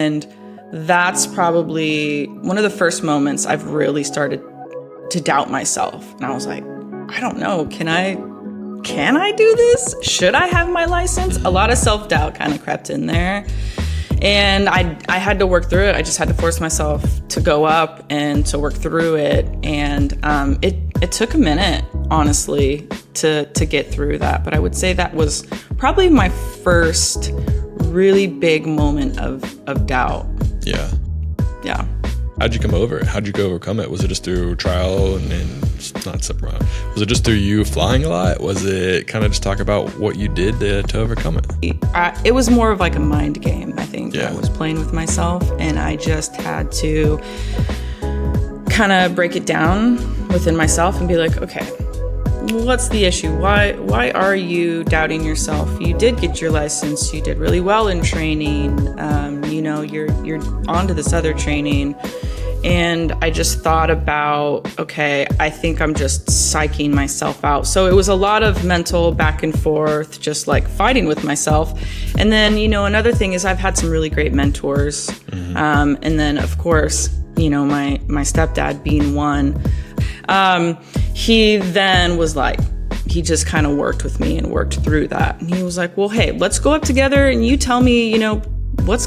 And that's probably one of the first moments I've really started to doubt myself. And I was like, I don't know, can I do this? Should I have my license? A lot of self-doubt kind of crept in there. And I had to work through it. I just had to force myself to go up and to work through it. And it took a minute, honestly, to get through that. But I would say that was probably my first really big moment of doubt. Yeah. Yeah. How'd you come over it? How'd you go overcome it? Was it just through trial and not separate? Was it just through you flying a lot? Was it kind of just talk about what you did to overcome it? It was more of like a mind game, I think. Yeah. I was playing with myself, and I just had to kind of break it down within myself and be like, okay, what's the issue? Why are you doubting yourself? You did get your license. You did really well in training. You're on to this other training. And I just thought about, okay, I think I'm just psyching myself out. So it was a lot of mental back and forth, just like fighting with myself. And then, another thing is I've had some really great mentors. Mm-hmm. And then, of course, my stepdad being one. He then was like, he just kind of worked with me and worked through that. And he was like, well, hey, let's go up together and you tell me, what's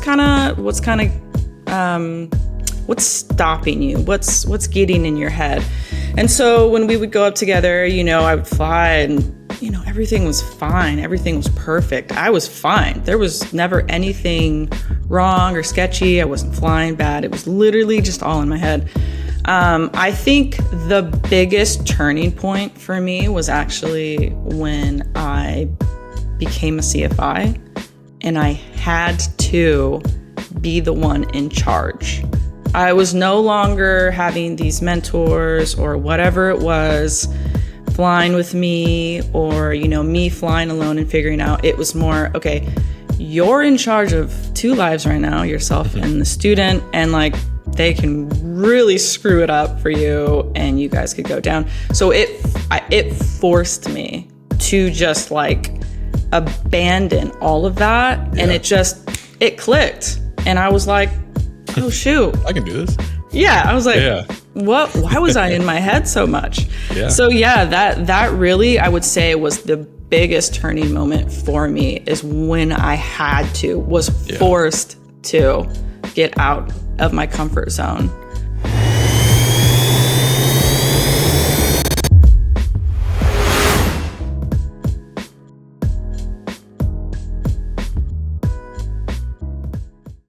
stopping you? What's getting in your head? And so when we would go up together, I would fly and, everything was fine. Everything was perfect. I was fine. There was never anything wrong or sketchy. I wasn't flying bad. It was literally just all in my head. I think the biggest turning point for me was actually when I became a CFI and I had to be the one in charge. I was no longer having these mentors or whatever it was flying with me or, me flying alone and figuring out. It was more, okay, you're in charge of 2 lives right now, yourself and the student, and they can really screw it up for you and you guys could go down. So it forced me to just abandon all of that. Yeah. And it clicked. And I was like, oh shoot, I can do this. Yeah. I was like, yeah. What? Why was I in my head so much? Yeah. So yeah, that really, I would say, was the biggest turning moment for me, is when I was forced to get out of my comfort zone.